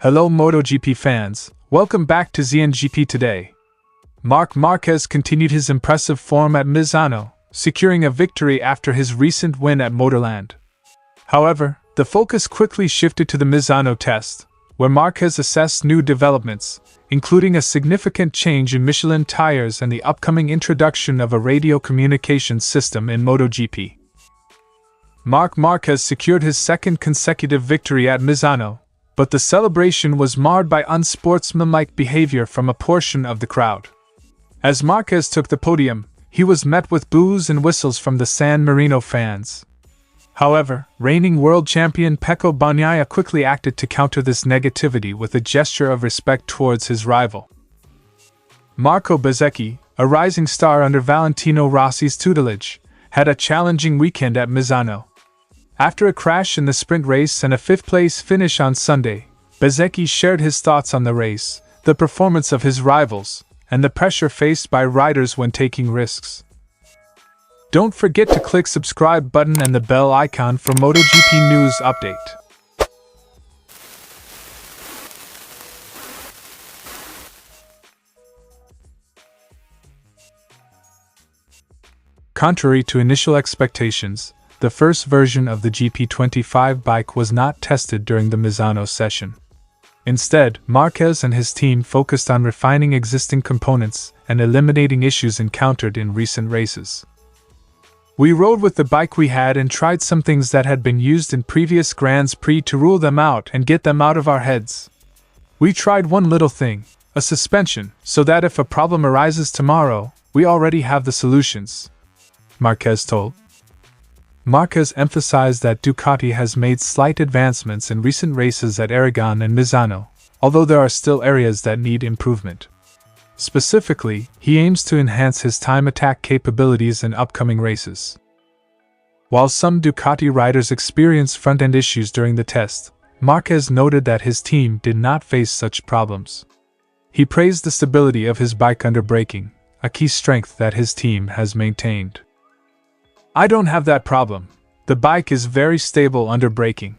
Hello MotoGP fans, welcome back to ZNGP today. Marc Márquez continued his impressive form at Misano, securing a victory after his recent win at Motorland. However, the focus quickly shifted to the Misano Test, where Márquez assessed new developments, including a significant change in Michelin tyres and the upcoming introduction of a radio communications system in MotoGP. Marc Márquez secured his second consecutive victory at Misano, but the celebration was marred by unsportsmanlike behavior from a portion of the crowd. As Marquez took the podium, he was met with boos and whistles from the San Marino fans. However, reigning world champion Pecco Bagnaia quickly acted to counter this negativity with a gesture of respect towards his rival. Marco Bezzecchi, a rising star under Valentino Rossi's tutelage, had a challenging weekend at Misano. After a crash in the sprint race and a fifth-place finish on Sunday, Bezzecchi shared his thoughts on the race, the performance of his rivals, and the pressure faced by riders when taking risks. Don't forget to click subscribe button and the bell icon for MotoGP news update. Contrary to initial expectations, the first version of the GP25 bike was not tested during the Misano session. Instead, Marquez and his team focused on refining existing components and eliminating issues encountered in recent races. We rode with the bike we had and tried some things that had been used in previous Grands Prix to rule them out and get them out of our heads. We tried one little thing, a suspension, so that if a problem arises tomorrow, we already have the solutions, Marquez told. Marquez emphasized that Ducati has made slight advancements in recent races at Aragon and Misano, although there are still areas that need improvement. Specifically, he aims to enhance his time attack capabilities in upcoming races. While some Ducati riders experienced front-end issues during the test, Marquez noted that his team did not face such problems. He praised the stability of his bike under braking, a key strength that his team has maintained. "I don't have that problem. The bike is very stable under braking.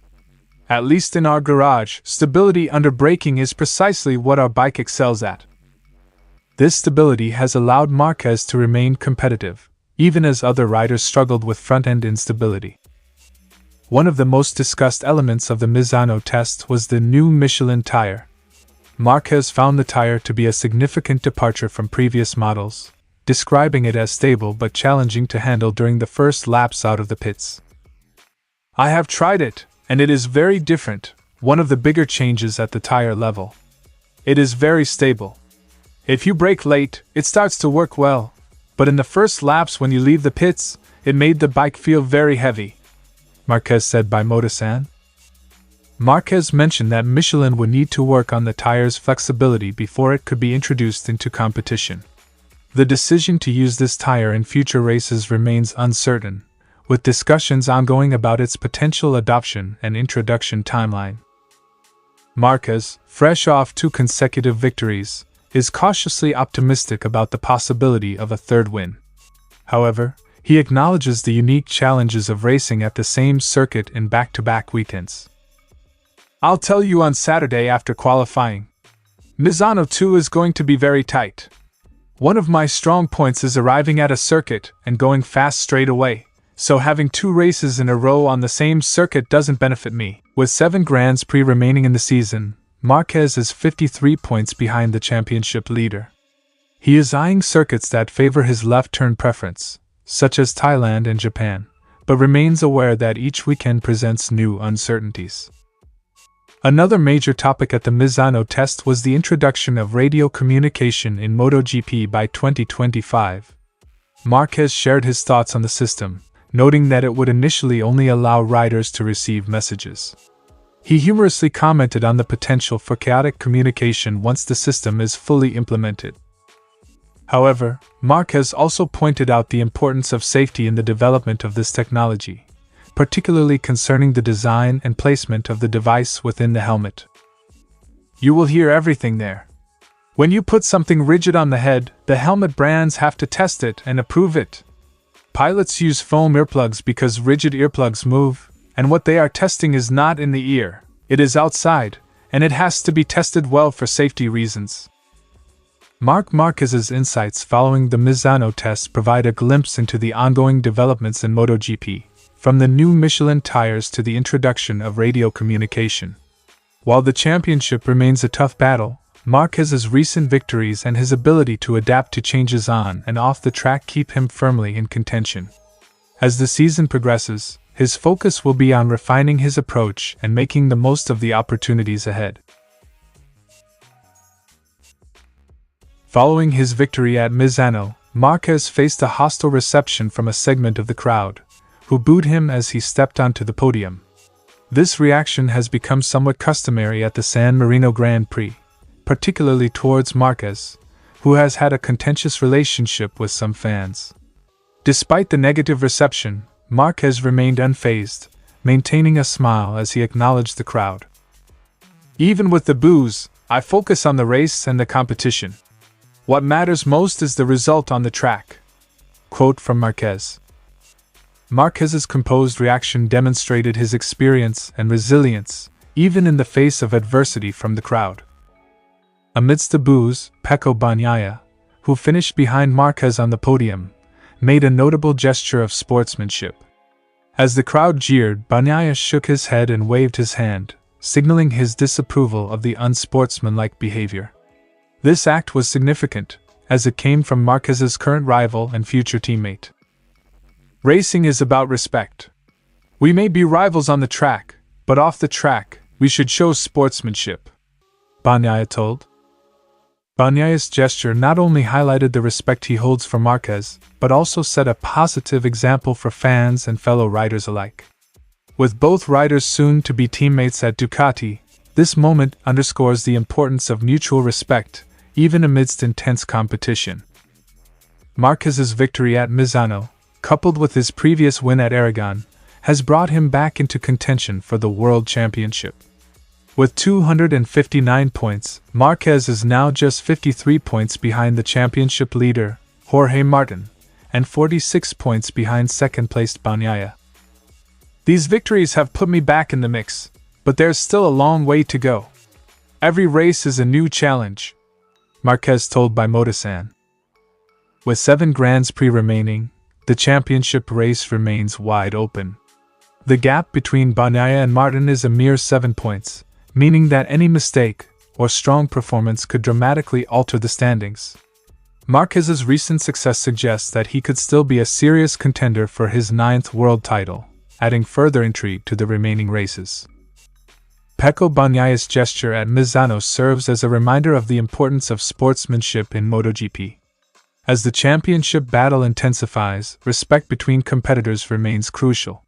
At least in our garage, stability under braking is precisely what our bike excels at." This stability has allowed Marquez to remain competitive, even as other riders struggled with front-end instability. One of the most discussed elements of the Misano test was the new Michelin tire. Marquez found the tire to be a significant departure from previous models, describing it as stable but challenging to handle during the first laps out of the pits. "I have tried it, and it is very different, one of the bigger changes at the tire level. It is very stable. If you brake late, it starts to work well, but in the first laps when you leave the pits, it made the bike feel very heavy," Marquez said by Motorland. Marquez mentioned that Michelin would need to work on the tire's flexibility before it could be introduced into competition. The decision to use this tire in future races remains uncertain, with discussions ongoing about its potential adoption and introduction timeline. Marquez, fresh off 2 consecutive victories, is cautiously optimistic about the possibility of a third win. However, he acknowledges the unique challenges of racing at the same circuit in back-to-back weekends. "I'll tell you on Saturday after qualifying. Misano 2 is going to be very tight. One of my strong points is arriving at a circuit and going fast straight away, so having 2 races in a row on the same circuit doesn't benefit me." With 7 Grands Prix remaining in the season, Marquez is 53 points behind the championship leader. He is eyeing circuits that favor his left-turn preference, such as Thailand and Japan, but remains aware that each weekend presents new uncertainties. Another major topic at the Misano test was the introduction of radio communication in MotoGP by 2025. Marquez shared his thoughts on the system, noting that it would initially only allow riders to receive messages. He humorously commented on the potential for chaotic communication once the system is fully implemented. However, Marquez also pointed out the importance of safety in the development of this technology, particularly concerning the design and placement of the device within the helmet. "You will hear everything there. When you put something rigid on the head, the helmet brands have to test it and approve it. Pilots use foam earplugs because rigid earplugs move, and what they are testing is not in the ear, it is outside, and it has to be tested well for safety reasons. Marc Márquez's insights following the Misano test provide a glimpse into the ongoing developments in MotoGP, from the new Michelin tyres to the introduction of radio communication. While the championship remains a tough battle, Márquez's recent victories and his ability to adapt to changes on and off the track keep him firmly in contention. As the season progresses, his focus will be on refining his approach and making the most of the opportunities ahead. Following his victory at Misano, Márquez faced a hostile reception from a segment of the crowd, who booed him as he stepped onto the podium. This reaction has become somewhat customary at the San Marino Grand Prix, particularly towards Márquez, who has had a contentious relationship with some fans. Despite the negative reception, Márquez remained unfazed, maintaining a smile as he acknowledged the crowd. "Even with the boos, I focus on the race and the competition. What matters most is the result on the track." Quote from Marquez. Márquez's composed reaction demonstrated his experience and resilience, even in the face of adversity from the crowd. Amidst the boos, Pecco Bagnaia, who finished behind Márquez on the podium, made a notable gesture of sportsmanship. As the crowd jeered, Bagnaia shook his head and waved his hand, signaling his disapproval of the unsportsmanlike behavior. This act was significant, as it came from Márquez's current rival and future teammate. "Racing is about respect. We may be rivals on the track, but off the track, we should show sportsmanship," Bagnaia told. Bagnaia's gesture not only highlighted the respect he holds for Márquez, but also set a positive example for fans and fellow riders alike. With both riders soon to be teammates at Ducati, this moment underscores the importance of mutual respect, even amidst intense competition. Márquez's victory at Misano, coupled with his previous win at Aragon, has brought him back into contention for the World Championship. With 259 points, Márquez is now just 53 points behind the championship leader, Jorge Martin, and 46 points behind second-placed Bagnaia. "These victories have put me back in the mix, but there's still a long way to go. Every race is a new challenge," Marquez told by Motorland. With 7 Grands Prix remaining, the championship race remains wide open. The gap between Bagnaia and Martin is a mere 7 points, meaning that any mistake or strong performance could dramatically alter the standings. Márquez's recent success suggests that he could still be a serious contender for his 9th world title, adding further intrigue to the remaining races. Pecco Bagnaia's gesture at Misano serves as a reminder of the importance of sportsmanship in MotoGP. As the championship battle intensifies, respect between competitors remains crucial.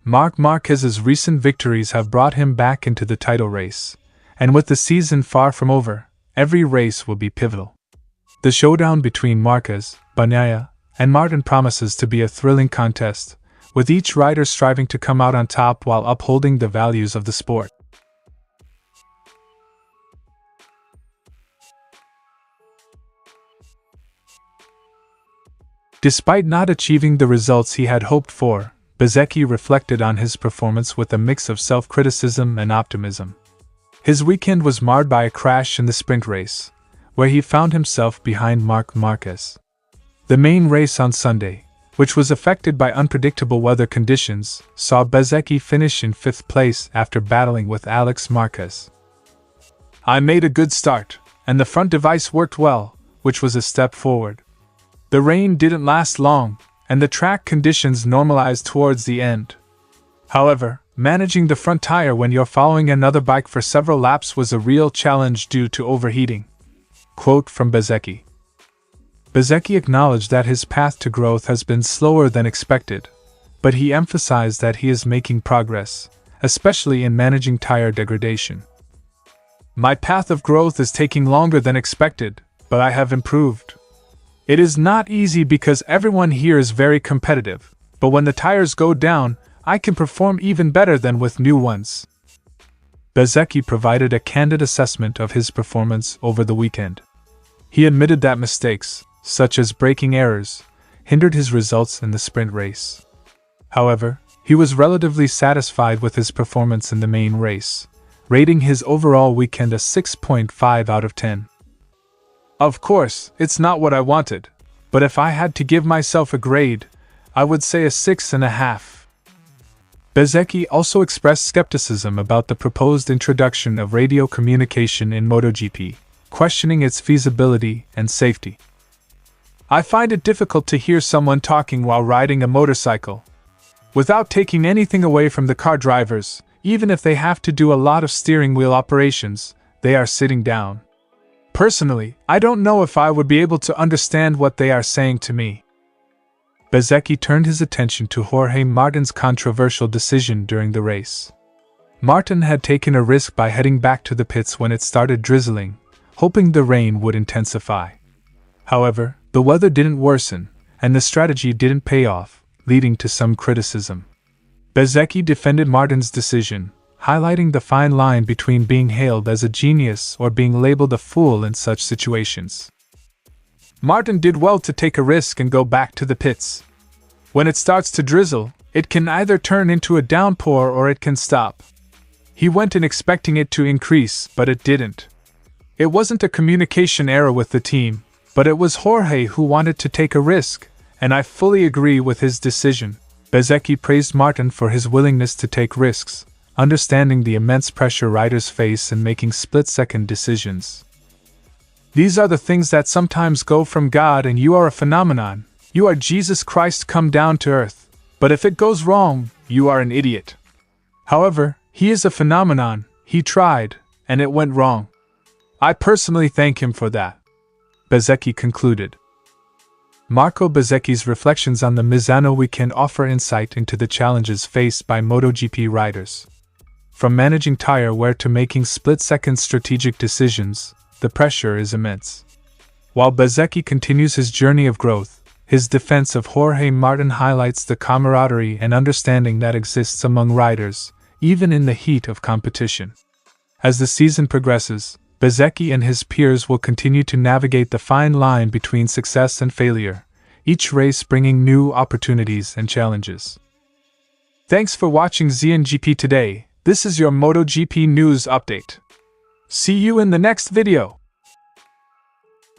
Marc Márquez's recent victories have brought him back into the title race, and with the season far from over, every race will be pivotal. The showdown between Márquez, Bagnaia, and Martin promises to be a thrilling contest, with each rider striving to come out on top while upholding the values of the sport. Despite not achieving the results he had hoped for, Bezzecchi reflected on his performance with a mix of self-criticism and optimism. His weekend was marred by a crash in the sprint race, where he found himself behind Marc Márquez. The main race on Sunday, which was affected by unpredictable weather conditions, saw Bezzecchi finish in 5th place after battling with Alex Marquez. "I made a good start, and the front device worked well, which was a step forward. The rain didn't last long, and the track conditions normalized towards the end. However, managing the front tire when you're following another bike for several laps was a real challenge due to overheating." Quote from Bezzecchi. Bezzecchi acknowledged that his path to growth has been slower than expected, but he emphasized that he is making progress, especially in managing tire degradation. "My path of growth is taking longer than expected, but I have improved. It is not easy because everyone here is very competitive, but when the tires go down, I can perform even better than with new ones." Bezzecchi provided a candid assessment of his performance over the weekend. He admitted that mistakes, such as braking errors, hindered his results in the sprint race. However, he was relatively satisfied with his performance in the main race, rating his overall weekend a 6.5 out of 10. Of course, it's not what I wanted, but if I had to give myself a grade, I would say a 6.5. Bezzecchi also expressed skepticism about the proposed introduction of radio communication in MotoGP, questioning its feasibility and safety. I find it difficult to hear someone talking while riding a motorcycle. Without taking anything away from the car drivers, even if they have to do a lot of steering wheel operations, they are sitting down. Personally, I don't know if I would be able to understand what they are saying to me. Bezzecchi turned his attention to Jorge Martin's controversial decision during the race. Martin had taken a risk by heading back to the pits when it started drizzling, hoping the rain would intensify. However, the weather didn't worsen, and the strategy didn't pay off, leading to some criticism. Bezzecchi defended Martin's decision, highlighting the fine line between being hailed as a genius or being labeled a fool in such situations. Martin did well to take a risk and go back to the pits. When it starts to drizzle, it can either turn into a downpour or it can stop. He went in expecting it to increase, but it didn't. It wasn't a communication error with the team, but it was Jorge who wanted to take a risk, and I fully agree with his decision. Bezzecchi praised Martin for his willingness to take risks, understanding the immense pressure riders face in making split-second decisions. These are the things that sometimes go from God, and you are a phenomenon. You are Jesus Christ come down to earth. But if it goes wrong, you are an idiot. However, he is a phenomenon. He tried, and it went wrong. I personally thank him for that. Bezzecchi concluded. Marco Bezzecchi's reflections on the Misano weekend offer insight into the challenges faced by MotoGP riders. From managing tire wear to making split-second strategic decisions, the pressure is immense. While Bezzecchi continues his journey of growth, his defense of Jorge Martin highlights the camaraderie and understanding that exists among riders, even in the heat of competition. As the season progresses, Bezzecchi and his peers will continue to navigate the fine line between success and failure, each race bringing new opportunities and challenges. Thanks for watching ZNGP today. This is your MotoGP news update. See you in the next video.